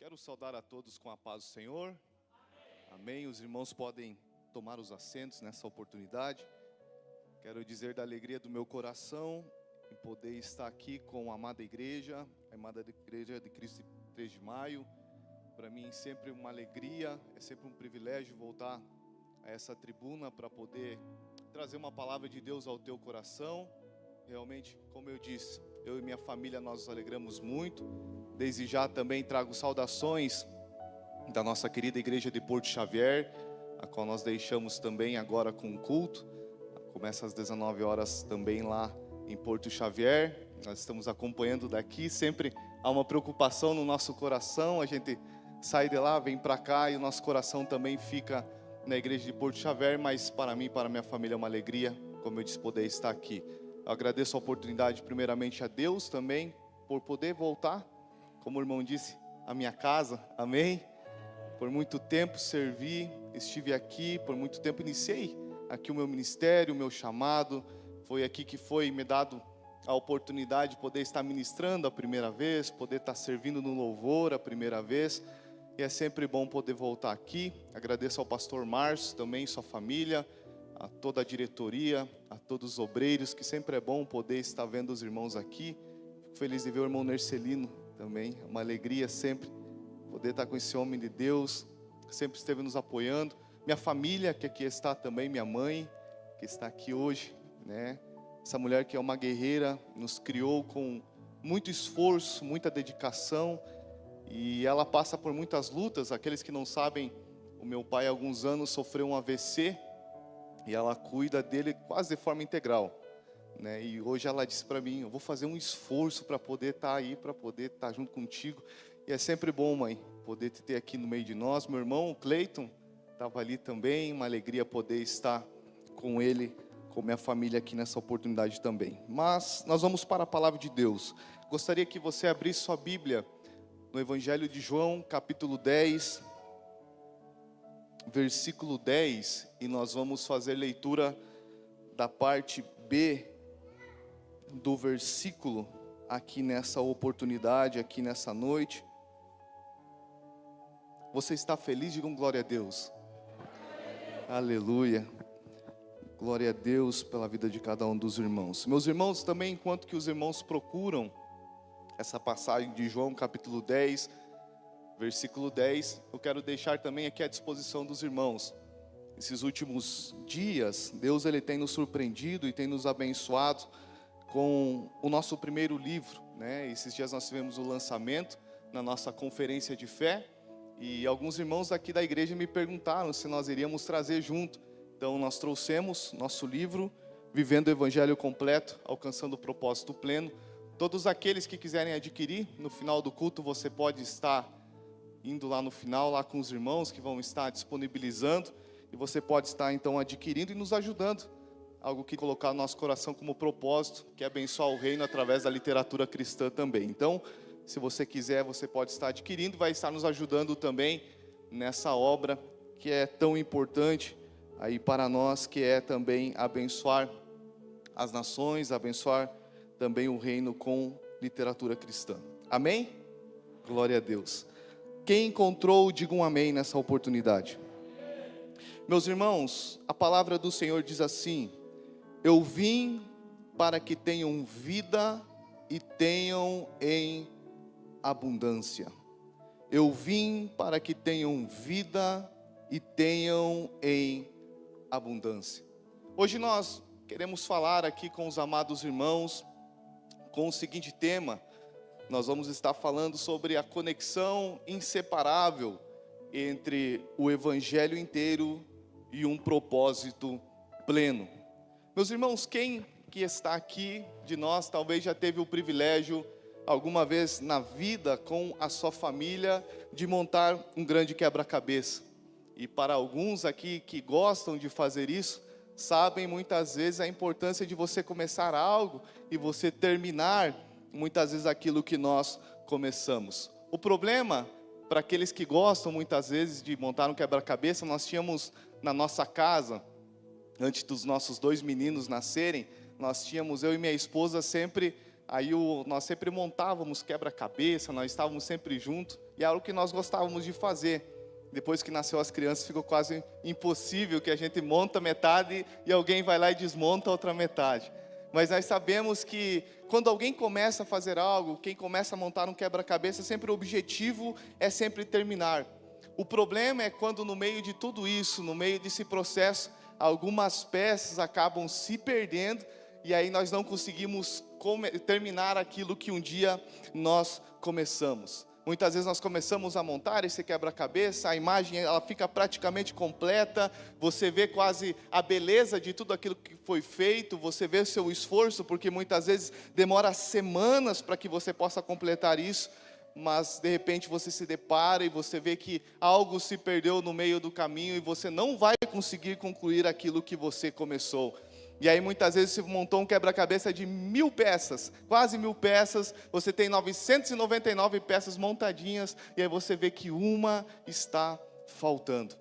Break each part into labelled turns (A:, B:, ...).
A: Quero saudar a todos com a paz do Senhor. Amém. Os irmãos podem tomar os assentos nessa oportunidade. Quero dizer da alegria do meu coração em poder estar aqui com a amada igreja de Cristo 3 de Maio. Para mim sempre uma alegria, é sempre um privilégio voltar a essa tribuna para poder trazer uma palavra de Deus ao teu coração. Realmente, como eu disse, eu e minha família nós nos alegramos muito. Desde já também trago saudações da nossa querida igreja de Porto Xavier, a qual nós deixamos também agora com o culto. Começa às 19 horas também lá em Porto Xavier. Nós estamos acompanhando daqui, sempre há uma preocupação no nosso coração. A gente sai de lá, vem para cá e o nosso coração também fica na igreja de Porto Xavier. Mas para mim, para minha família é uma alegria, como eu disse, poder estar aqui. Eu agradeço a oportunidade primeiramente a Deus também, por poder voltar, como o irmão disse, a minha casa, amém? Por muito tempo servi, estive aqui, por muito tempo iniciei aqui o meu ministério, o meu chamado. Foi aqui que foi me dado a oportunidade de poder estar ministrando a primeira vez, poder estar servindo no louvor a primeira vez. E é sempre bom poder voltar aqui. Agradeço ao pastor Márcio também, sua família, a toda a diretoria, a todos os obreiros, que sempre é bom poder estar vendo os irmãos aqui. Fico feliz de ver o irmão Nercelino também, é uma alegria sempre poder estar com esse homem de Deus, que sempre esteve nos apoiando. Minha família, que aqui está também, minha mãe, que está aqui hoje, né? Essa mulher que é uma guerreira, nos criou com muito esforço, muita dedicação, e ela passa por muitas lutas. Aqueles que não sabem, o meu pai há alguns anos sofreu um AVC, e ela cuida dele quase de forma integral, né? E hoje ela disse para mim: eu vou fazer um esforço para poder estar aí, para poder estar junto contigo. E é sempre bom, mãe, poder te ter aqui no meio de nós. Meu irmão, o Cleiton, estava ali também. Uma alegria poder estar com ele, com minha família aqui nessa oportunidade também. Mas nós vamos para a palavra de Deus. Gostaria que você abrisse sua Bíblia no Evangelho de João, capítulo 10, versículo 10. E nós vamos fazer leitura da parte B do versículo aqui nessa oportunidade, aqui nessa noite. Você está feliz? Digam glória a Deus. Aleluia. Glória a Deus pela vida de cada um dos irmãos. Meus irmãos, também enquanto que os irmãos procuram essa passagem de João capítulo 10, versículo 10, eu quero deixar também aqui à disposição dos irmãos. Esses últimos dias, Deus ele tem nos surpreendido e tem nos abençoado com o nosso primeiro livro, né? Esses dias nós tivemos o lançamento na nossa conferência de fé, e alguns irmãos aqui da igreja me perguntaram se nós iríamos trazer junto. Então nós trouxemos nosso livro, Vivendo o Evangelho Completo, Alcançando o Propósito Pleno. Todos aqueles que quiserem adquirir, no final do culto você pode estar indo lá no final, lá com os irmãos que vão estar disponibilizando, e você pode estar então adquirindo e nos ajudando. Algo que colocar no nosso coração como propósito, que é abençoar o reino através da literatura cristã também. Então, se você quiser, você pode estar adquirindo, vai estar nos ajudando também nessa obra que é tão importante aí para nós, que é também abençoar as nações, abençoar também o reino com literatura cristã. Amém? Glória a Deus. Quem encontrou, diga um amém nessa oportunidade. Meus irmãos, a palavra do Senhor diz assim: eu vim para que tenham vida e tenham em abundância. Eu vim para que tenham vida e tenham em abundância. Hoje nós queremos falar aqui com os amados irmãos com o seguinte tema. Nós vamos estar falando sobre a conexão inseparável entre o Evangelho inteiro e um propósito pleno. Meus irmãos, quem que está aqui de nós talvez já teve o privilégio alguma vez na vida com a sua família de montar um grande quebra-cabeça? E para alguns aqui que gostam de fazer isso, sabem muitas vezes a importância de você começar algo e você terminar muitas vezes aquilo que nós começamos. O problema, para aqueles que gostam muitas vezes de montar um quebra-cabeça, nós tínhamos na nossa casa, antes dos nossos 2 meninos nascerem, nós tínhamos, eu e minha esposa, sempre, nós sempre montávamos quebra-cabeça, nós estávamos sempre juntos. E era o que nós gostávamos de fazer. Depois que nasceu as crianças, ficou quase impossível que a gente monta metade e alguém vai lá e desmonta a outra metade. Mas nós sabemos que quando alguém começa a fazer algo, quem começa a montar um quebra-cabeça, sempre o objetivo é sempre terminar. O problema é quando no meio de tudo isso, no meio desse processo, algumas peças acabam se perdendo e aí nós não conseguimos terminar aquilo que um dia nós começamos. Muitas vezes nós começamos a montar esse quebra-cabeça, a imagem ela fica praticamente completa, você vê quase a beleza de tudo aquilo que foi feito, você vê o seu esforço, porque muitas vezes demora semanas para que você possa completar isso, mas de repente você se depara e você vê que algo se perdeu no meio do caminho e você não vai conseguir concluir aquilo que você começou. E aí muitas vezes você montou um quebra-cabeça de 1000 peças, quase 1000 peças, você tem 999 peças montadinhas, e aí você vê que uma está faltando.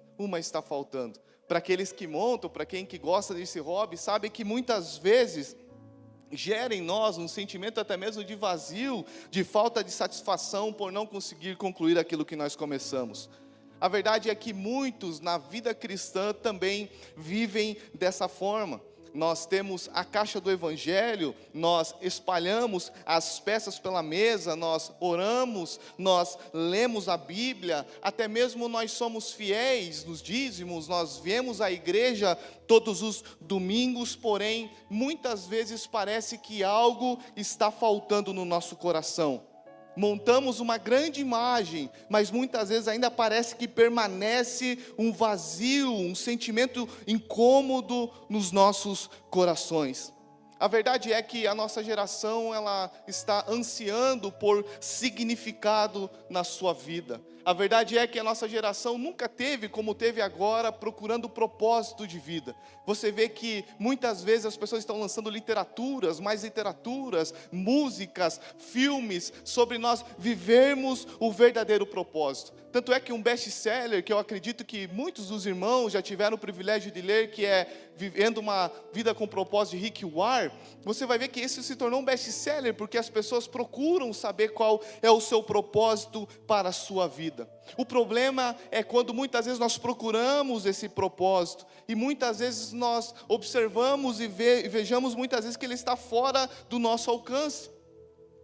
A: Para aqueles que montam, para quem que gosta desse hobby, sabe que muitas vezes gera em nós um sentimento até mesmo de vazio, de falta de satisfação por não conseguir concluir aquilo que nós começamos. A verdade é que muitos na vida cristã também vivem dessa forma. Nós temos a caixa do Evangelho, nós espalhamos as peças pela mesa, nós oramos, nós lemos a Bíblia, até mesmo nós somos fiéis nos dízimos, nós viemos à igreja todos os domingos, porém, muitas vezes parece que algo está faltando no nosso coração. Montamos uma grande imagem, mas muitas vezes ainda parece que permanece um vazio, um sentimento incômodo nos nossos corações. A verdade é que a nossa geração, ela está ansiando por significado na sua vida. A verdade é que a nossa geração nunca teve, como teve agora, procurando propósito de vida. Você vê que muitas vezes as pessoas estão lançando literaturas, mais literaturas, músicas, filmes, sobre nós vivermos o verdadeiro propósito. Tanto é que um best-seller, que eu acredito que muitos dos irmãos já tiveram o privilégio de ler, que é Vivendo uma Vida com Propósito, de Rick Warren, você vai ver que esse se tornou um best-seller, porque as pessoas procuram saber qual é o seu propósito para a sua vida. O problema é quando muitas vezes nós procuramos esse propósito, e muitas vezes nós observamos e vejamos muitas vezes que ele está fora do nosso alcance.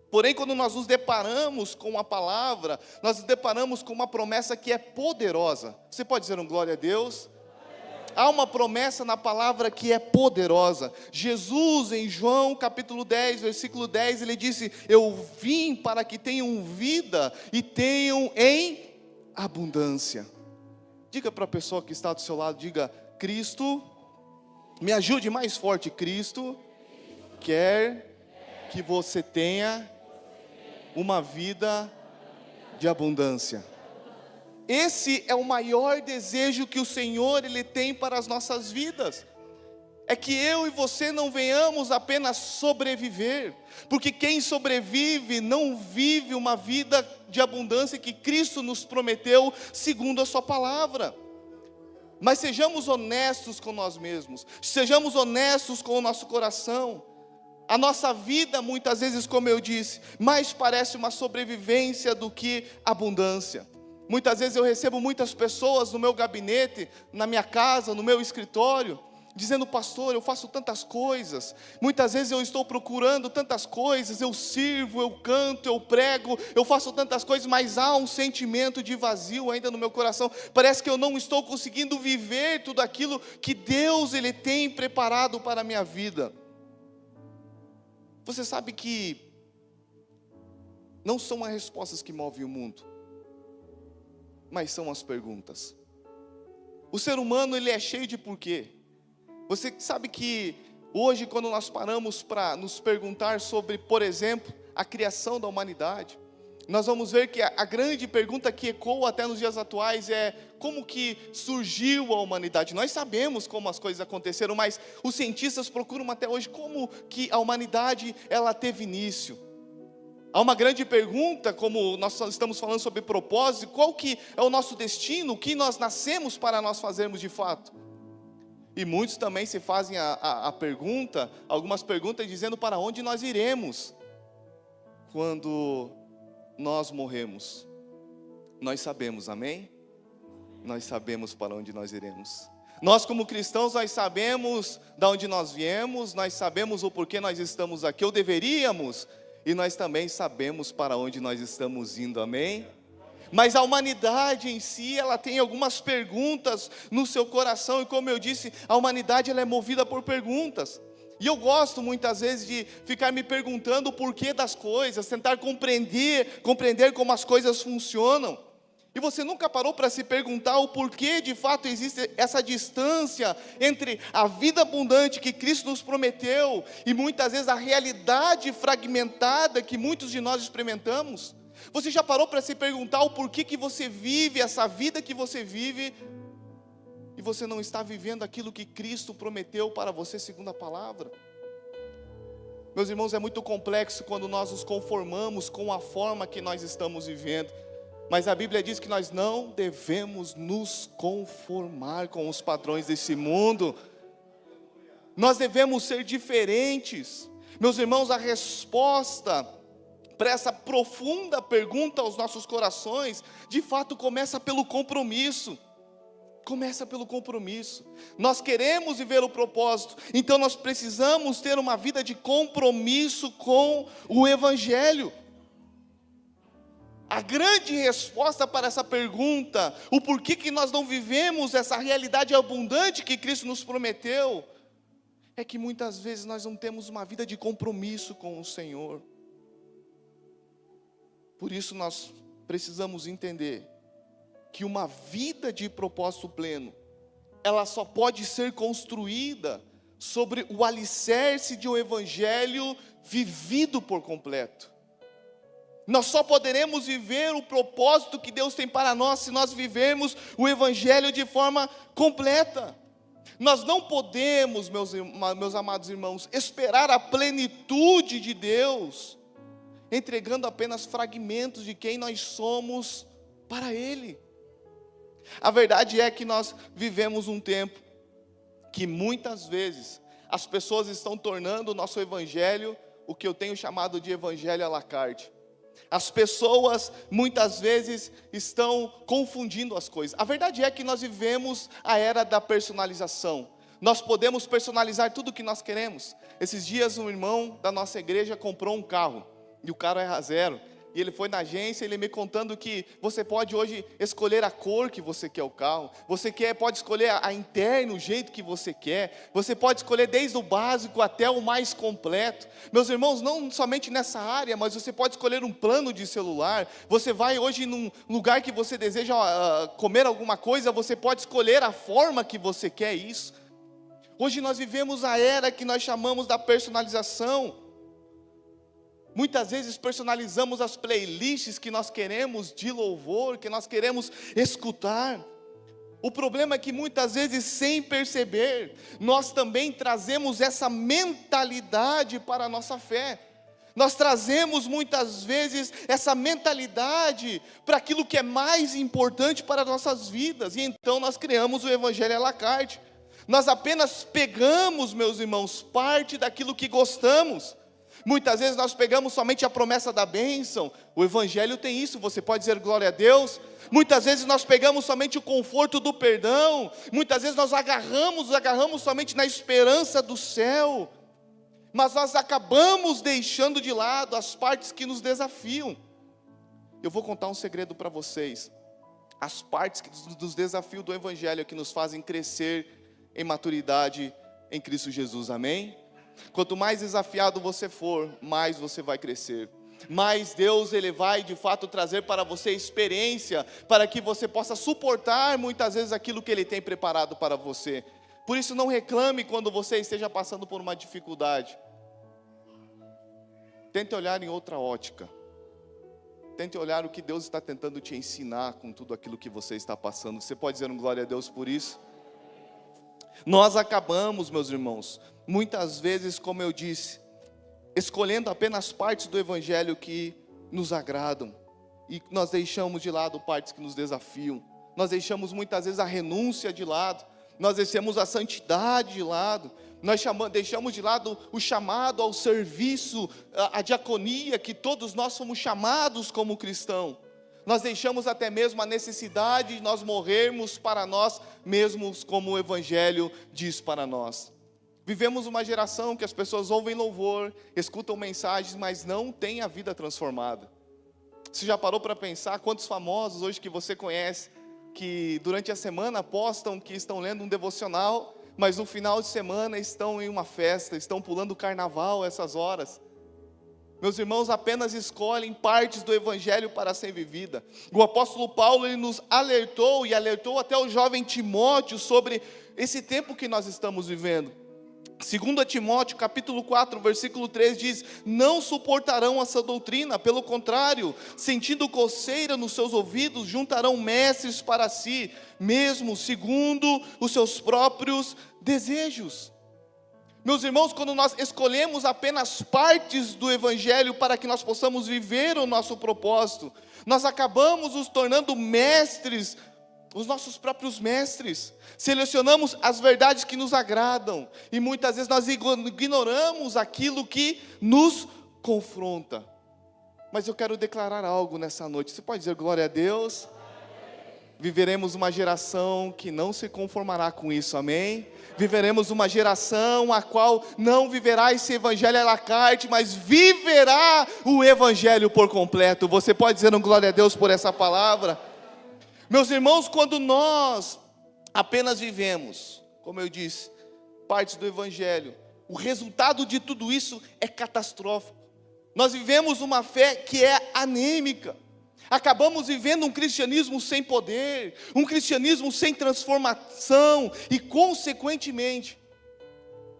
A: Porém, quando nós nos deparamos com a palavra, nós nos deparamos com uma promessa que é poderosa. Você pode dizer um glória a Deus? Há uma promessa na palavra que é poderosa. Jesus, em João capítulo 10, versículo 10, ele disse: eu vim para que tenham vida e tenham em abundância. Diga para a pessoa que está do seu lado, diga: Cristo, me ajude mais forte, Cristo quer que você tenha uma vida de abundância. Esse é o maior desejo que o Senhor ele tem para as nossas vidas. É que eu e você não venhamos apenas sobreviver, porque quem sobrevive não vive uma vida de abundância que Cristo nos prometeu segundo a sua palavra. Mas sejamos honestos com nós mesmos, sejamos honestos com o nosso coração. A nossa vida muitas vezes, como eu disse, mais parece uma sobrevivência do que abundância. Muitas vezes eu recebo muitas pessoas no meu gabinete, na minha casa, no meu escritório, dizendo: pastor, eu faço tantas coisas, muitas vezes eu estou procurando tantas coisas, eu sirvo, eu canto, eu prego, eu faço tantas coisas, mas há um sentimento de vazio ainda no meu coração, parece que eu não estou conseguindo viver tudo aquilo que Deus ele tem preparado para a minha vida. Você sabe que não são as respostas que movem o mundo, mas são as perguntas. O ser humano ele é cheio de porquê. Você sabe que hoje, quando nós paramos para nos perguntar sobre, por exemplo, a criação da humanidade, nós vamos ver que a grande pergunta que ecoa até nos dias atuais é: como que surgiu a humanidade? Nós sabemos como as coisas aconteceram, mas os cientistas procuram até hoje como que a humanidade ela teve início. Há uma grande pergunta, como nós estamos falando sobre propósito: qual que é o nosso destino, o que nós nascemos para nós fazermos de fato? E muitos também se fazem a pergunta, algumas perguntas dizendo para onde nós iremos quando nós morremos. Nós sabemos, amém? Nós sabemos para onde nós iremos. Nós como cristãos, nós sabemos de onde nós viemos, nós sabemos o porquê nós estamos aqui, ou deveríamos, e nós também sabemos para onde nós estamos indo, amém? Mas a humanidade em si, ela tem algumas perguntas no seu coração, e como eu disse, a humanidade ela é movida por perguntas. E eu gosto muitas vezes de ficar me perguntando o porquê das coisas, tentar compreender como as coisas funcionam. E você nunca parou para se perguntar o porquê de fato existe essa distância entre a vida abundante que Cristo nos prometeu e muitas vezes a realidade fragmentada que muitos de nós experimentamos? Você já parou para se perguntar o porquê que você vive essa vida que você vive e você não está vivendo aquilo que Cristo prometeu para você segundo a palavra? Meus irmãos, é muito complexo quando nós nos conformamos com a forma que nós estamos vivendo. Mas a Bíblia diz que nós não devemos nos conformar com os padrões desse mundo. Nós devemos ser diferentes. Meus irmãos, a resposta para essa profunda pergunta aos nossos corações, de fato começa pelo compromisso. Começa pelo compromisso. Nós queremos viver o propósito, então nós precisamos ter uma vida de compromisso com o Evangelho. A grande resposta para essa pergunta, o porquê que nós não vivemos essa realidade abundante que Cristo nos prometeu, é que muitas vezes nós não temos uma vida de compromisso com o Senhor. Por isso nós precisamos entender que uma vida de propósito pleno, ela só pode ser construída sobre o alicerce de um evangelho vivido por completo. Nós só poderemos viver o propósito que Deus tem para nós se nós vivermos o evangelho de forma completa. Nós não podemos, meus amados irmãos, esperar a plenitude de Deus, entregando apenas fragmentos de quem nós somos para Ele. A verdade é que nós vivemos um tempo que muitas vezes as pessoas estão tornando o nosso evangelho o que eu tenho chamado de evangelho à la carte. As pessoas muitas vezes estão confundindo as coisas. A verdade é que nós vivemos a era da personalização. Nós podemos personalizar tudo o que nós queremos. Esses dias um irmão da nossa igreja comprou um carro, e o carro era zero. E ele foi na agência, ele me contando que você pode hoje escolher a cor que você quer o carro. Pode escolher a interna, o jeito que você quer. Você pode escolher desde o básico até o mais completo. Meus irmãos, não somente nessa área, mas você pode escolher um plano de celular. Você vai hoje num lugar que você deseja comer alguma coisa, você pode escolher a forma que você quer isso. Hoje nós vivemos a era que nós chamamos da personalização. Muitas vezes personalizamos as playlists que nós queremos de louvor, que nós queremos escutar. O problema é que muitas vezes, sem perceber, nós também trazemos essa mentalidade para a nossa fé. Nós trazemos muitas vezes essa mentalidade para aquilo que é mais importante para as nossas vidas. E então nós criamos o evangelho à la carte. Nós apenas pegamos, meus irmãos, parte daquilo que gostamos. Muitas vezes nós pegamos somente a promessa da bênção. O evangelho tem isso, você pode dizer glória a Deus. Muitas vezes nós pegamos somente o conforto do perdão. Muitas vezes nós agarramos somente na esperança do céu. Mas nós acabamos deixando de lado as partes que nos desafiam. Eu vou contar um segredo para vocês. As partes dos desafios do evangelho que nos fazem crescer em maturidade em Cristo Jesus, amém? Quanto mais desafiado você for, mais você vai crescer. Mais Deus ele vai de fato trazer para você experiência, para que você possa suportar muitas vezes aquilo que Ele tem preparado para você. Por isso não reclame quando você esteja passando por uma dificuldade. Tente olhar em outra ótica. Tente olhar o que Deus está tentando te ensinar com tudo aquilo que você está passando. Você pode dizer um glória a Deus por isso? Nós acabamos, meus irmãos, muitas vezes, como eu disse, escolhendo apenas partes do evangelho que nos agradam, e nós deixamos de lado partes que nos desafiam. Nós deixamos muitas vezes a renúncia de lado, nós deixamos a santidade de lado, nós deixamos de lado o chamado ao serviço, a diaconia, que todos nós somos chamados como cristãos. Nós deixamos até mesmo a necessidade de nós morrermos para nós mesmos, como o Evangelho diz para nós. Vivemos uma geração que as pessoas ouvem louvor, escutam mensagens, mas não têm a vida transformada. Você já parou para pensar quantos famosos hoje que você conhece, que durante a semana postam que estão lendo um devocional, mas no final de semana estão em uma festa, estão pulando o carnaval essas horas? Meus irmãos, apenas escolhem partes do Evangelho para ser vivida. O apóstolo Paulo, ele nos alertou, e alertou até o jovem Timóteo, sobre esse tempo que nós estamos vivendo. 2 Timóteo, capítulo 4, versículo 3 diz: não suportarão essa doutrina, pelo contrário, sentindo coceira nos seus ouvidos, juntarão mestres para si, mesmo segundo os seus próprios desejos. Meus irmãos, quando nós escolhemos apenas partes do Evangelho para que nós possamos viver o nosso propósito, nós acabamos nos tornando mestres, os nossos próprios mestres. Selecionamos as verdades que nos agradam, e muitas vezes nós ignoramos aquilo que nos confronta. Mas eu quero declarar algo nessa noite. Você pode dizer glória a Deus? Viveremos uma geração que não se conformará com isso, amém? Viveremos uma geração a qual não viverá esse evangelho à la carte, mas viverá o evangelho por completo. Você pode dizer um glória a Deus por essa palavra? Meus irmãos, quando nós apenas vivemos, como eu disse, partes do evangelho, o resultado de tudo isso é catastrófico. Nós vivemos uma fé que é anêmica. Acabamos vivendo um cristianismo sem poder, um cristianismo sem transformação e, consequentemente,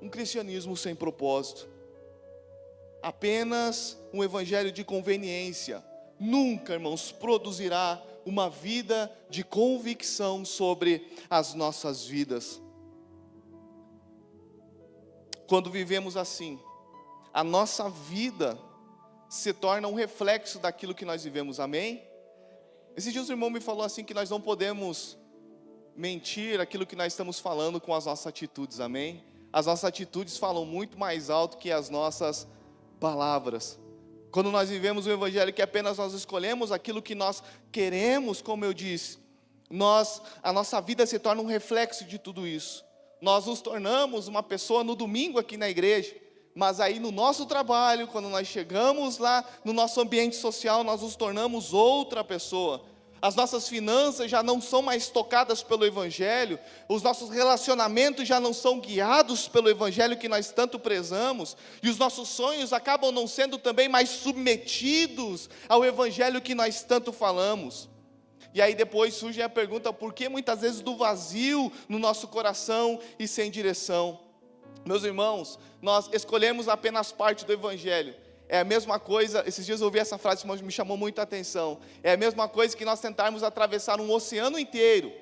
A: um cristianismo sem propósito. Apenas um evangelho de conveniência nunca, irmãos, produzirá uma vida de convicção sobre as nossas vidas. Quando vivemos assim, a nossa vida se torna um reflexo daquilo que nós vivemos, amém? Esses dias o irmão me falou assim, que nós não podemos mentir aquilo que nós estamos falando com as nossas atitudes, amém? As nossas atitudes falam muito mais alto que as nossas palavras. Quando nós vivemos um evangelho que apenas nós escolhemos aquilo que nós queremos, como eu disse, a nossa vida se torna um reflexo de tudo isso. Nós nos tornamos uma pessoa no domingo aqui na igreja, mas aí no nosso trabalho, quando nós chegamos lá no nosso ambiente social, nós nos tornamos outra pessoa. As nossas finanças já não são mais tocadas pelo Evangelho, os nossos relacionamentos já não são guiados pelo Evangelho que nós tanto prezamos, e os nossos sonhos acabam não sendo também mais submetidos ao Evangelho que nós tanto falamos. E aí depois surge a pergunta, por que muitas vezes do vazio no nosso coração e sem direção? Meus irmãos, nós escolhemos apenas parte do Evangelho. É a mesma coisa, esses dias eu ouvi essa frase que me chamou muita atenção. É a mesma coisa que nós tentarmos atravessar um oceano inteiro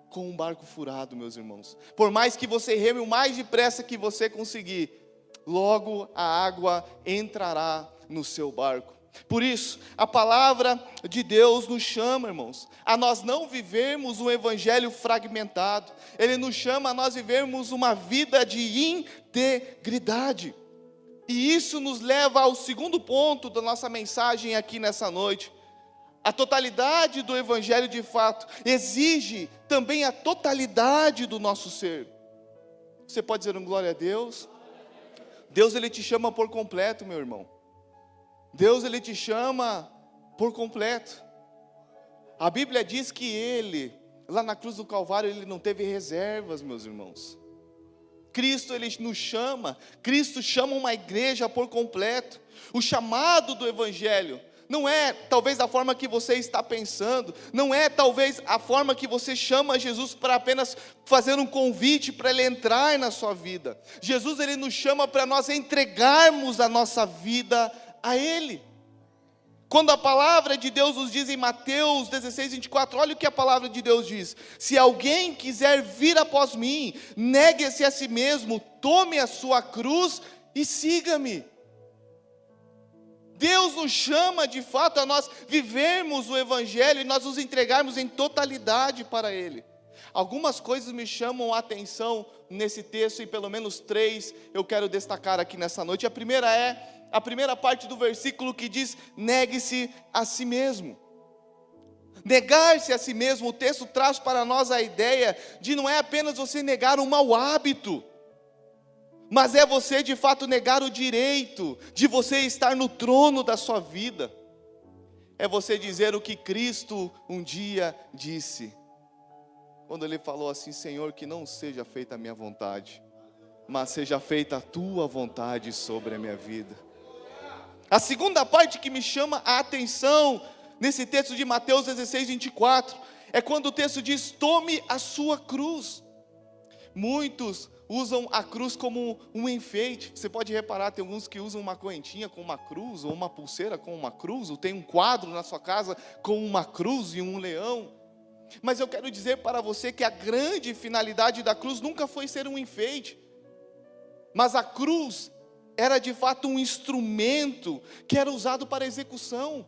A: com um barco furado, meus irmãos. Por mais que você reme o mais depressa que você conseguir, logo a água entrará no seu barco. Por isso, a palavra de Deus nos chama, irmãos, a nós não vivermos um evangelho fragmentado. Ele nos chama a nós vivermos uma vida de integridade. E isso nos leva ao segundo ponto da nossa mensagem aqui nessa noite. A totalidade do evangelho de fato exige também a totalidade do nosso ser. Você pode dizer um glória a Deus? Deus, Ele te chama por completo, meu irmão. Deus, Ele te chama por completo. A Bíblia diz que Ele, lá na cruz do Calvário, Ele não teve reservas, meus irmãos. Cristo, Ele nos chama, Cristo chama uma igreja por completo. O chamado do Evangelho não é talvez a forma que você está pensando, não é talvez a forma que você chama Jesus para apenas fazer um convite para Ele entrar na sua vida. Jesus, Ele nos chama para nós entregarmos a nossa vida a Ele. Quando a palavra de Deus nos diz em Mateus 16, 24, olha o que a palavra de Deus diz: se alguém quiser vir após mim, negue-se a si mesmo, tome a sua cruz e siga-me. Deus nos chama de fato a nós vivermos o Evangelho e nós nos entregarmos em totalidade para Ele. Algumas coisas me chamam a atenção nesse texto, e pelo menos 3 eu quero destacar aqui nessa noite. A primeira é a primeira parte do versículo que diz: negue-se a si mesmo. Negar-se a si mesmo, o texto traz para nós a ideia de não é apenas você negar um mau hábito, mas é você de fato negar o direito de você estar no trono da sua vida. É você dizer o que Cristo um dia disse, quando Ele falou assim: Senhor, que não seja feita a minha vontade, mas seja feita a tua vontade sobre a minha vida. A segunda parte que me chama a atenção nesse texto de Mateus 16, 24, é quando o texto diz: tome a sua cruz. Muitos usam a cruz como um enfeite. Você pode reparar, tem alguns que usam uma correntinha com uma cruz, ou uma pulseira com uma cruz, ou tem um quadro na sua casa com uma cruz e um leão. Mas eu quero dizer para você que a grande finalidade da cruz nunca foi ser um enfeite, mas a cruz era de fato um instrumento que era usado para execução.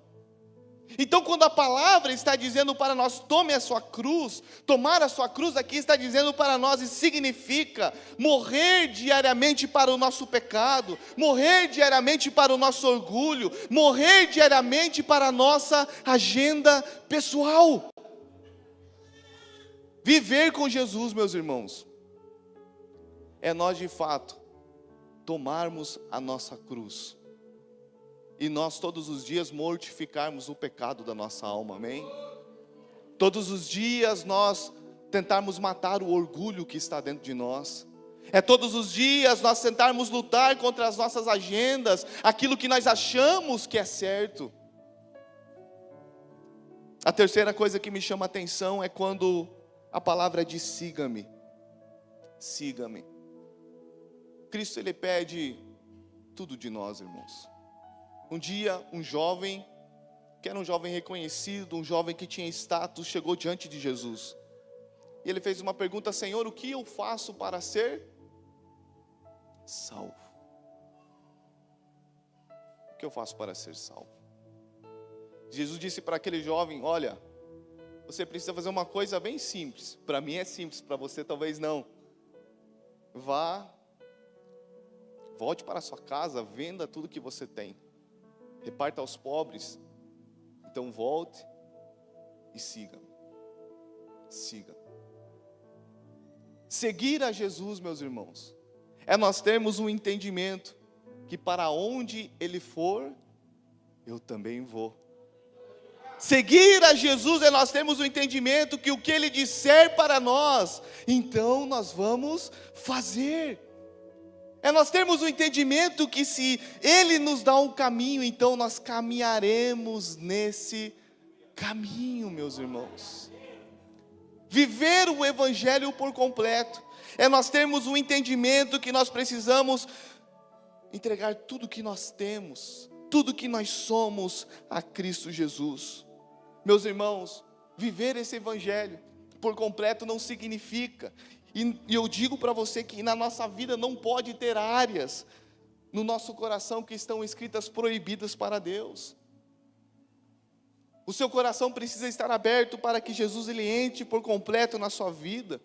A: Então, quando a palavra está dizendo para nós: tome a sua cruz, tomar a sua cruz, aqui está dizendo para nós, e significa morrer diariamente para o nosso pecado, morrer diariamente para o nosso orgulho, morrer diariamente para a nossa agenda pessoal. Viver com Jesus, meus irmãos, é nós de fato tomarmos a nossa cruz, e nós todos os dias mortificarmos o pecado da nossa alma, amém? Todos os dias nós tentarmos matar o orgulho que está dentro de nós. É todos os dias nós tentarmos lutar contra as nossas agendas, aquilo que nós achamos que é certo. A terceira coisa que me chama a atenção é quando a palavra diz: siga-me, siga-me. Cristo, Ele pede tudo de nós, irmãos. Um dia, um jovem, que era um jovem reconhecido, um jovem que tinha status, chegou diante de Jesus. E ele fez uma pergunta: Senhor, o que eu faço para ser salvo? O que eu faço para ser salvo? Jesus disse para aquele jovem: olha, você precisa fazer uma coisa bem simples. Para mim é simples, para você talvez não. Volte para a sua casa, venda tudo que você tem, reparta aos pobres. Então volte e siga-me. Siga. Seguir a Jesus, meus irmãos, é nós termos um entendimento que para onde Ele for, eu também vou. Seguir a Jesus é nós termos o entendimento que o que Ele disser para nós, então nós vamos fazer. É nós termos o entendimento que se Ele nos dá um caminho, então nós caminharemos nesse caminho, meus irmãos. Viver o Evangelho por completo é nós termos o entendimento que nós precisamos entregar tudo que nós temos, tudo que nós somos a Cristo Jesus. Meus irmãos, viver esse Evangelho por completo não significa, e eu digo para você que na nossa vida não pode ter áreas no nosso coração que estão escritas proibidas para Deus. O seu coração precisa estar aberto para que Jesus Ele entre por completo na sua vida.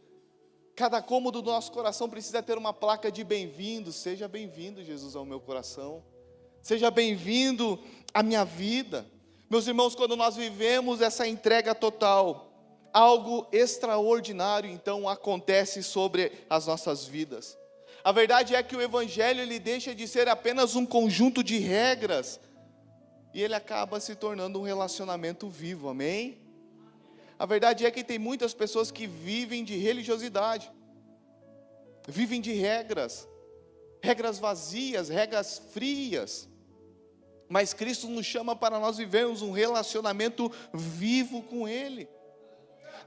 A: Cada cômodo do nosso coração precisa ter uma placa de bem-vindo. Seja bem-vindo, Jesus, ao meu coração. Seja bem-vindo à minha vida. Meus irmãos, quando nós vivemos essa entrega total, algo extraordinário então acontece sobre as nossas vidas. A verdade é que o Evangelho ele deixa de ser apenas um conjunto de regras, e ele acaba se tornando um relacionamento vivo, amém? A verdade é que tem muitas pessoas que vivem de religiosidade, vivem de regras vazias, regras frias, mas Cristo nos chama para nós vivermos um relacionamento vivo com Ele.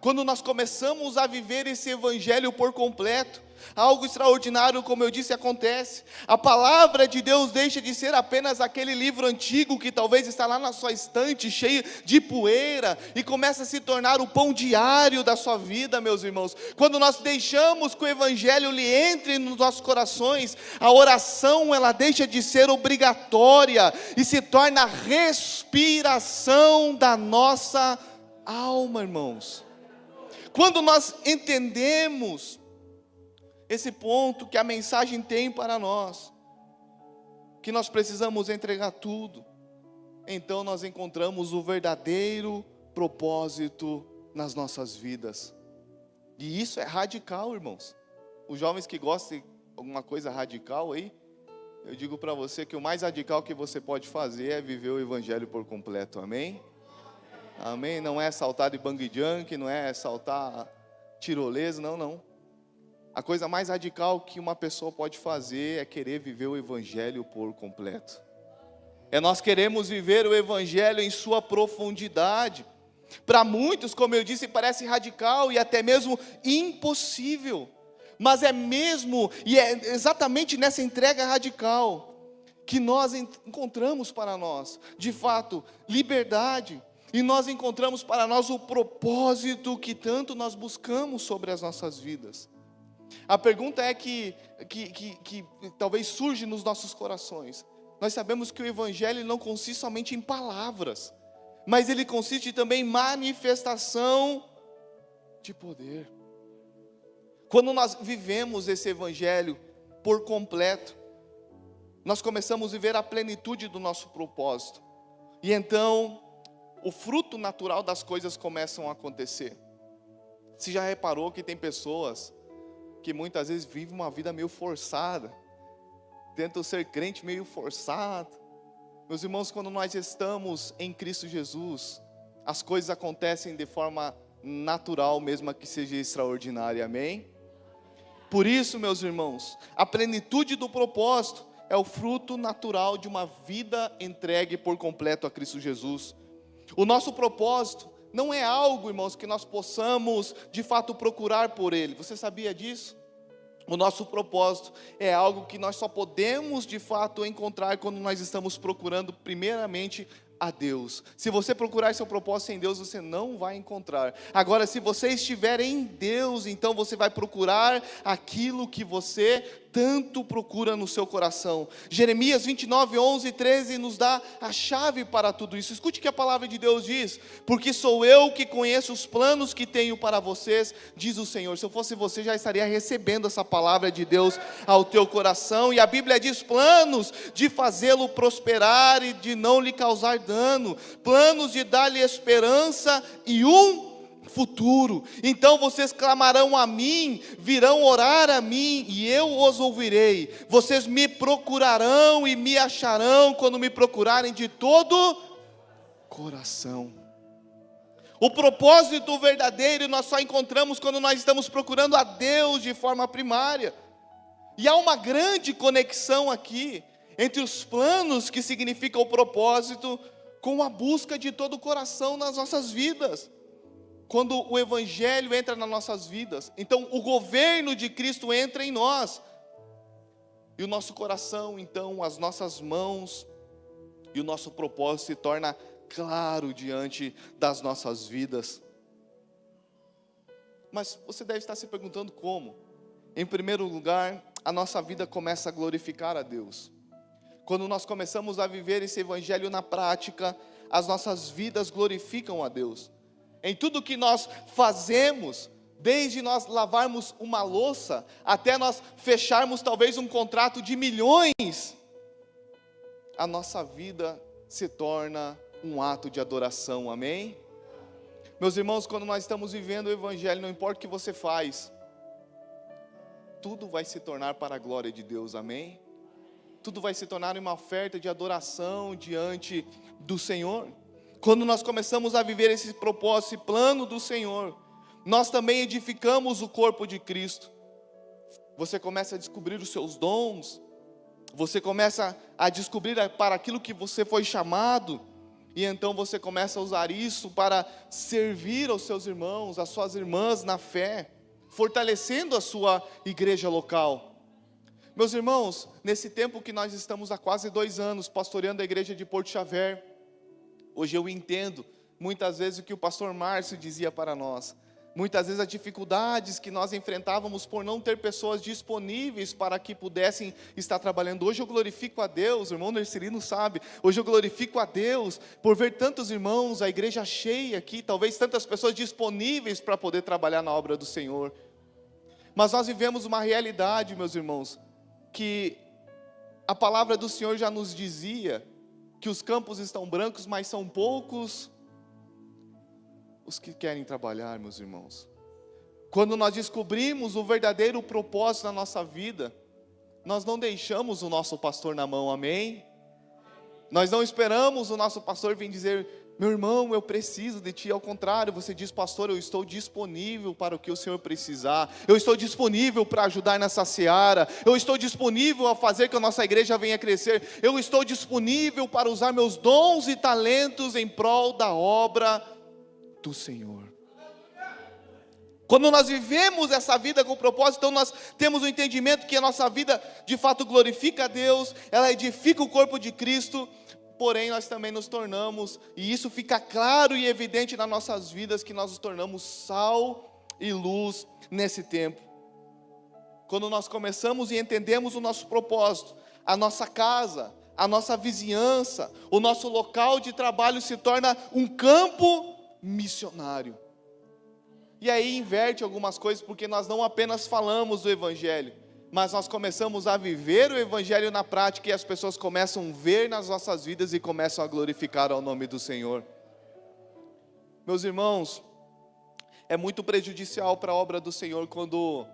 A: Quando nós começamos a viver esse Evangelho por completo, algo extraordinário, como eu disse, acontece. A palavra de Deus deixa de ser apenas aquele livro antigo que talvez está lá na sua estante, cheio de poeira, e começa a se tornar o pão diário da sua vida, meus irmãos. Quando nós deixamos que o Evangelho lhe entre nos nossos corações, a oração ela deixa de ser obrigatória e se torna a respiração da nossa alma, irmãos. Quando nós entendemos esse ponto que a mensagem tem para nós, que nós precisamos entregar tudo, então nós encontramos o verdadeiro propósito nas nossas vidas. E isso é radical, irmãos. Os jovens que gostam de alguma coisa radical aí, eu digo para você que o mais radical que você pode fazer é viver o evangelho por completo, amém? Amém? Não é saltar de bungee jump, não é saltar tirolesa, não. A coisa mais radical que uma pessoa pode fazer é querer viver o evangelho por completo. Nós queremos viver o evangelho em sua profundidade. Para muitos, como eu disse, parece radical e até mesmo impossível. Mas é mesmo, e é exatamente nessa entrega radical que nós encontramos para nós, de fato, liberdade. E nós encontramos para nós o propósito que tanto nós buscamos sobre as nossas vidas. A pergunta é que talvez surge nos nossos corações. Nós sabemos que o evangelho não consiste somente em palavras, mas ele consiste também em manifestação de poder. Quando nós vivemos esse evangelho por completo, nós começamos a viver a plenitude do nosso propósito. E então, o fruto natural das coisas começam a acontecer. Você já reparou que tem pessoas que muitas vezes vivem uma vida meio forçada, tentam ser crente meio forçado? Meus irmãos, quando nós estamos em Cristo Jesus, as coisas acontecem de forma natural, mesmo que seja extraordinária, amém? Por isso, meus irmãos, a plenitude do propósito é o fruto natural de uma vida entregue por completo a Cristo Jesus. O nosso propósito não é algo, irmãos, que nós possamos de fato procurar por ele. Você sabia disso? O nosso propósito é algo que nós só podemos de fato encontrar quando nós estamos procurando primeiramente a Deus. Se você procurar seu propósito em Deus, você não vai encontrar. Agora, se você estiver em Deus, então você vai procurar aquilo que você tanto procura no seu coração. Jeremias 29, 11 e 13 nos dá a chave para tudo isso. Escute o que a palavra de Deus diz: porque sou eu que conheço os planos que tenho para vocês, diz o Senhor. Se eu fosse você, já estaria recebendo essa palavra de Deus ao teu coração. E a Bíblia diz: planos de fazê-lo prosperar e de não lhe causar dano, planos de dar-lhe esperança e futuro. Então vocês clamarão a mim, virão orar a mim e eu os ouvirei. Vocês me procurarão e me acharão quando me procurarem de todo coração. O propósito verdadeiro nós só encontramos quando nós estamos procurando a Deus de forma primária. E há uma grande conexão aqui entre os planos, que significa o propósito, com a busca de todo o coração nas nossas vidas. Quando o evangelho entra nas nossas vidas, então o governo de Cristo entra em nós. E o nosso coração, então, as nossas mãos e o nosso propósito se torna claro diante das nossas vidas. Mas você deve estar se perguntando como. Em primeiro lugar, a nossa vida começa a glorificar a Deus. Quando nós começamos a viver esse evangelho na prática, as nossas vidas glorificam a Deus. Em tudo que nós fazemos, desde nós lavarmos uma louça, até nós fecharmos talvez um contrato de milhões, a nossa vida se torna um ato de adoração, amém? Meus irmãos, quando nós estamos vivendo o evangelho, não importa o que você faz, tudo vai se tornar para a glória de Deus, amém? Tudo vai se tornar uma oferta de adoração diante do Senhor. Quando nós começamos a viver esse propósito e plano do Senhor, nós também edificamos o corpo de Cristo. Você começa a descobrir os seus dons, você começa a descobrir para aquilo que você foi chamado, e então você começa a usar isso para servir aos seus irmãos, às suas irmãs na fé, fortalecendo a sua igreja local. Meus irmãos, nesse tempo que nós estamos há quase 2 anos pastoreando a igreja de Porto Xavier, hoje eu entendo muitas vezes o que o pastor Márcio dizia para nós. Muitas vezes as dificuldades que nós enfrentávamos por não ter pessoas disponíveis para que pudessem estar trabalhando. Hoje eu glorifico a Deus, o irmão Nercilino sabe, hoje eu glorifico a Deus por ver tantos irmãos, a igreja cheia aqui, talvez tantas pessoas disponíveis para poder trabalhar na obra do Senhor. Mas nós vivemos uma realidade, meus irmãos, que a palavra do Senhor já nos dizia que os campos estão brancos, mas são poucos os que querem trabalhar, meus irmãos. Quando nós descobrimos o verdadeiro propósito da nossa vida, nós não deixamos o nosso pastor na mão, amém? Nós não esperamos o nosso pastor vir dizer: meu irmão, eu preciso de ti. Ao contrário, você diz: pastor, eu estou disponível para o que o Senhor precisar. Eu estou disponível para ajudar nessa seara. Eu estou disponível a fazer que a nossa igreja venha crescer. Eu estou disponível para usar meus dons e talentos em prol da obra do Senhor. Quando nós vivemos essa vida com propósito, então nós temos o entendimento que a nossa vida de fato glorifica a Deus, ela edifica o corpo de Cristo, porém nós também nos tornamos, e isso fica claro e evidente nas nossas vidas, que nós nos tornamos sal e luz nesse tempo. Quando nós começamos e entendemos o nosso propósito, a nossa casa, a nossa vizinhança, o nosso local de trabalho se torna um campo missionário. E aí inverte algumas coisas, porque nós não apenas falamos do Evangelho, mas nós começamos a viver o Evangelho na prática, e as pessoas começam a ver nas nossas vidas e começam a glorificar ao nome do Senhor. Meus irmãos, é muito prejudicial para a obra do Senhor quando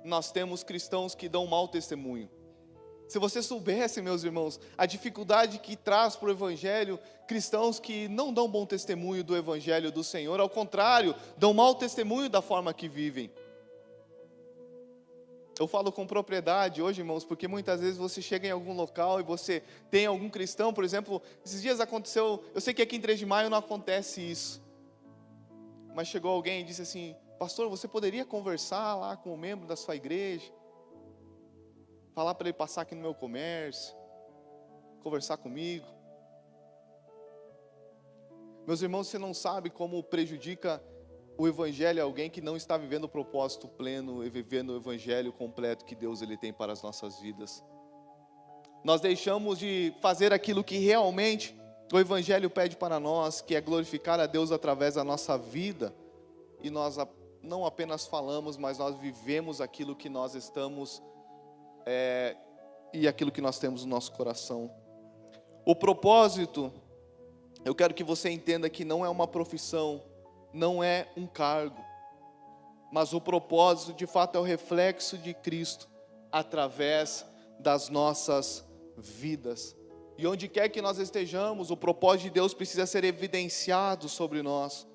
A: nós temos cristãos que dão mau testemunho. Se você soubesse, meus irmãos, a dificuldade que traz para o Evangelho, cristãos que não dão bom testemunho do Evangelho do Senhor, ao contrário, dão mau testemunho da forma que vivem. Eu falo com propriedade hoje, irmãos, porque muitas vezes você chega em algum local e você tem algum cristão, por exemplo, esses dias aconteceu, eu sei que aqui em 3 de maio não acontece isso, mas chegou alguém e disse assim: pastor, você poderia conversar lá com o membro da sua igreja? Falar para ele passar aqui no meu comércio, conversar comigo. Meus irmãos, você não sabe como prejudica o Evangelho a alguém que não está vivendo o propósito pleno e vivendo o Evangelho completo que Deus ele tem para as nossas vidas. Nós deixamos de fazer aquilo que realmente o Evangelho pede para nós, que é glorificar a Deus através da nossa vida, e nós não apenas falamos, mas nós vivemos aquilo que nós estamos e aquilo que nós temos no nosso coração. O propósito, eu quero que você entenda que não é uma profissão, não é um cargo, mas o propósito de fato é o reflexo de Cristo através das nossas vidas. E onde quer que nós estejamos, o propósito de Deus precisa ser evidenciado sobre nós.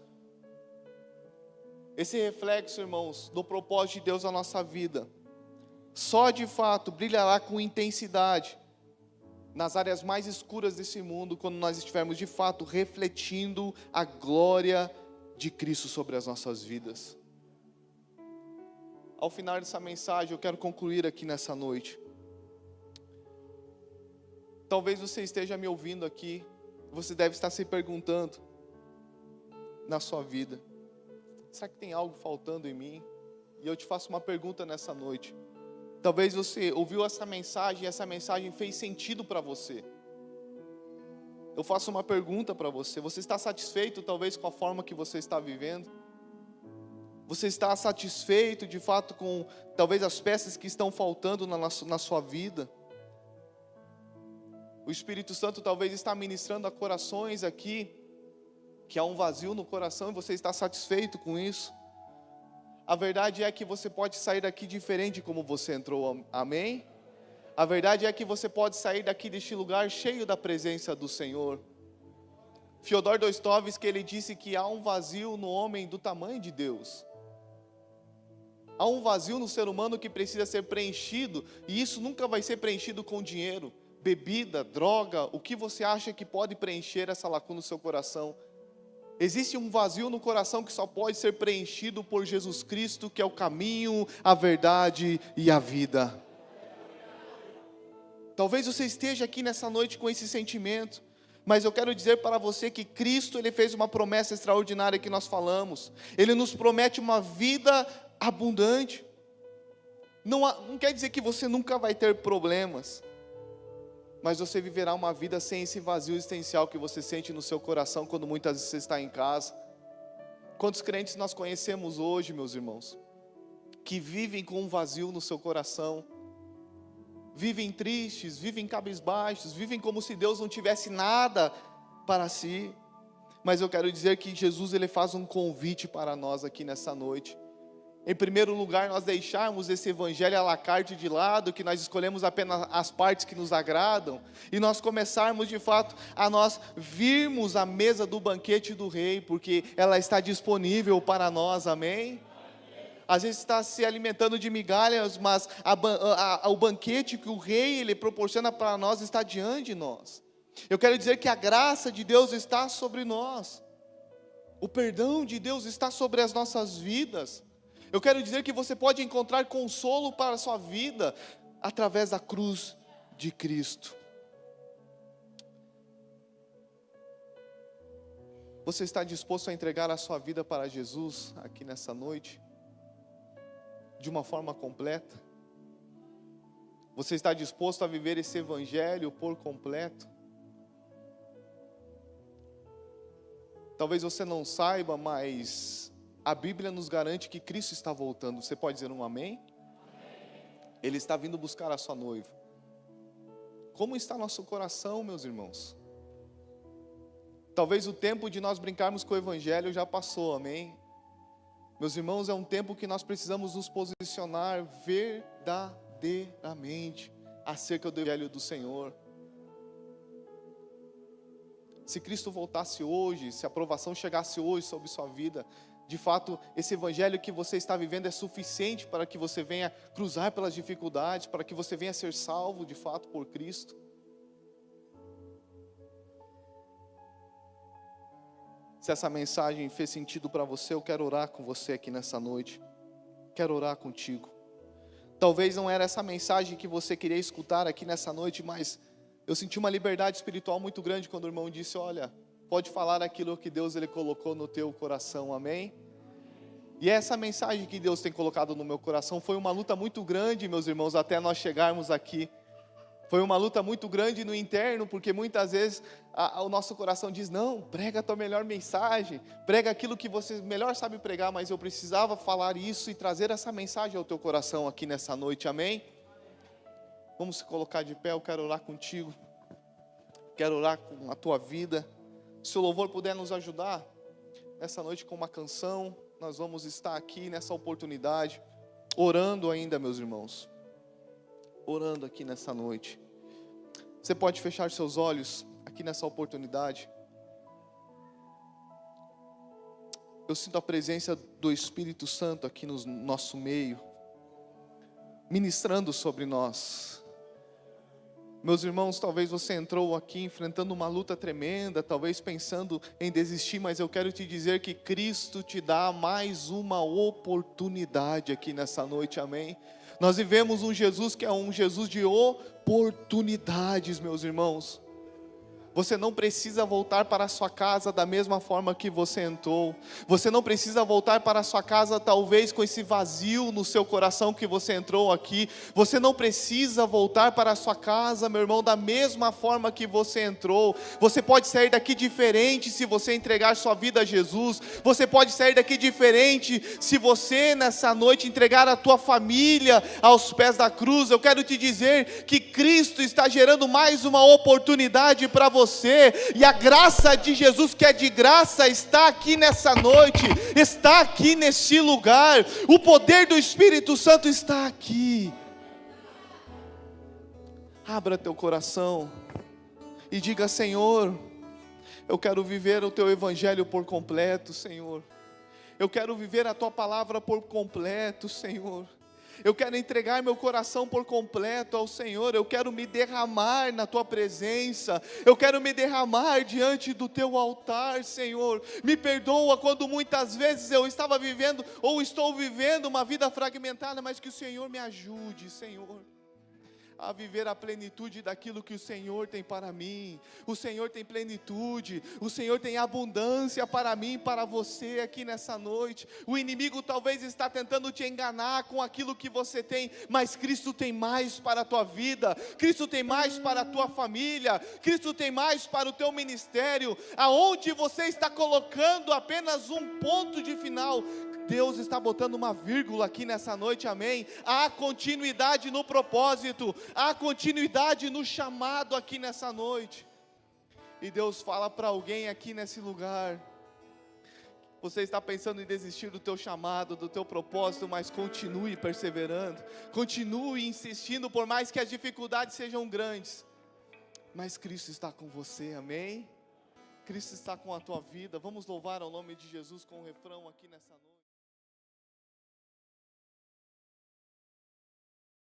A: Esse reflexo, irmãos, do propósito de Deus na nossa vida, só de fato brilhará com intensidade nas áreas mais escuras desse mundo, quando nós estivermos de fato refletindo a glória de Cristo sobre as nossas vidas. Ao final dessa mensagem, eu quero concluir aqui nessa noite. Talvez você esteja me ouvindo aqui, você deve estar se perguntando na sua vida: será que tem algo faltando em mim? E eu te faço uma pergunta nessa noite. Talvez você ouviu essa mensagem e essa mensagem fez sentido para você. Eu faço uma pergunta para você: você está satisfeito talvez com a forma que você está vivendo? Você está satisfeito de fato com talvez as peças que estão faltando na sua vida? O Espírito Santo talvez está ministrando a corações aqui, que há um vazio no coração, e você está satisfeito com isso? A verdade é que você pode sair daqui diferente como você entrou, amém? A verdade é que você pode sair daqui deste lugar cheio da presença do Senhor. Fyodor Dostoiévski, ele disse que há um vazio no homem do tamanho de Deus. Há um vazio no ser humano que precisa ser preenchido, e isso nunca vai ser preenchido com dinheiro, bebida, droga, o que você acha que pode preencher essa lacuna no seu coração. Existe um vazio no coração que só pode ser preenchido por Jesus Cristo, que é o caminho, a verdade e a vida. Talvez você esteja aqui nessa noite com esse sentimento, mas eu quero dizer para você que Cristo, ele fez uma promessa extraordinária que nós falamos. Ele nos promete uma vida abundante. Não quer dizer que você nunca vai ter problemas, mas você viverá uma vida sem esse vazio existencial que você sente no seu coração quando muitas vezes você está em casa. Quantos crentes nós conhecemos hoje, meus irmãos, que vivem com um vazio no seu coração, vivem tristes, vivem cabisbaixos, vivem como se Deus não tivesse nada para si, Mas eu quero dizer que Jesus, ele faz um convite para nós aqui nessa noite. Em primeiro lugar, nós deixarmos esse evangelho à la carte de lado, que nós escolhemos apenas as partes que nos agradam, e nós começarmos de fato a nós virmos à mesa do banquete do rei, porque ela está disponível para nós, amém? Às vezes está se alimentando de migalhas, mas o banquete que o rei ele proporciona para nós está diante de nós. Eu quero dizer que a graça de Deus está sobre nós, o perdão de Deus está sobre as nossas vidas. Eu quero dizer que você pode encontrar consolo para a sua vida através da cruz de Cristo. Você está disposto a entregar a sua vida para Jesus aqui nessa noite? De uma forma completa? Você está disposto a viver esse evangelho por completo? Talvez você não saiba, mas a Bíblia nos garante que Cristo está voltando. Você pode dizer um amém? Ele está vindo buscar a sua noiva. Como está nosso coração, meus irmãos? Talvez o tempo de nós brincarmos com o evangelho já passou, amém? Meus irmãos, é um tempo que nós precisamos nos posicionar verdadeiramente acerca do evangelho do Senhor. Se Cristo voltasse hoje, se a aprovação chegasse hoje sobre sua vida, de fato, esse evangelho que você está vivendo é suficiente para que você venha cruzar pelas dificuldades, para que você venha ser salvo de fato por Cristo. Se essa mensagem fez sentido para você, eu quero orar com você aqui nessa noite. Quero orar contigo. Talvez não era essa mensagem que você queria escutar aqui nessa noite, mas eu senti uma liberdade espiritual muito grande quando o irmão disse, olha, pode falar aquilo que Deus ele colocou no teu coração, amém? E essa mensagem que Deus tem colocado no meu coração foi uma luta muito grande, meus irmãos, até nós chegarmos aqui. Foi uma luta muito grande no interno, porque muitas vezes o nosso coração diz, não, prega a tua melhor mensagem, prega aquilo que você melhor sabe pregar, mas eu precisava falar isso e trazer essa mensagem ao teu coração aqui nessa noite, amém? Vamos se colocar de pé, eu quero orar contigo, quero orar com a tua vida. Se o louvor puder nos ajudar, nessa noite com uma canção, nós vamos estar aqui nessa oportunidade, orando ainda, meus irmãos, orando aqui nessa noite. Você pode fechar seus olhos aqui nessa oportunidade. Eu sinto a presença do Espírito Santo aqui no nosso meio, ministrando sobre nós. Meus irmãos, talvez você entrou aqui enfrentando uma luta tremenda, talvez pensando em desistir, mas eu quero te dizer que Cristo te dá mais uma oportunidade aqui nessa noite, amém? Nós vivemos um Jesus que é um Jesus de oportunidades, meus irmãos. Você não precisa voltar para a sua casa da mesma forma que você entrou. Você não precisa voltar para a sua casa talvez com esse vazio no seu coração que você entrou aqui. Você não precisa voltar para a sua casa, meu irmão, da mesma forma que você entrou. Você pode sair daqui diferente se você entregar sua vida a Jesus. Você pode sair daqui diferente se você nessa noite entregar a tua família aos pés da cruz. Eu quero te dizer que Cristo está gerando mais uma oportunidade para você, e a graça de Jesus, que é de graça, está aqui nessa noite, está aqui nesse lugar. O poder do Espírito Santo está aqui. Abra teu coração e diga, Senhor, eu quero viver o teu evangelho por completo, Senhor. Eu quero viver a tua palavra por completo, Senhor. Eu quero entregar meu coração por completo ao Senhor. Eu quero me derramar na tua presença. Eu quero me derramar diante do teu altar, Senhor. Me perdoa quando muitas vezes eu estava vivendo ou estou vivendo uma vida fragmentada, mas que o Senhor me ajude, Senhor, a viver a plenitude daquilo que o Senhor tem para mim. O Senhor tem plenitude, o Senhor tem abundância para mim e para você aqui nessa noite. O inimigo talvez está tentando te enganar com aquilo que você tem, mas Cristo tem mais para a tua vida, Cristo tem mais para a tua família, Cristo tem mais para o teu ministério. Aonde você está colocando apenas um ponto de final, Deus está botando uma vírgula aqui nessa noite, amém? Há continuidade no propósito, há continuidade no chamado aqui nessa noite. E Deus fala para alguém aqui nesse lugar: você está pensando em desistir do teu chamado, do teu propósito, mas continue perseverando, continue insistindo, por mais que as dificuldades sejam grandes, mas Cristo está com você, amém? Cristo está com a tua vida. Vamos louvar ao nome de Jesus com um refrão aqui nessa noite.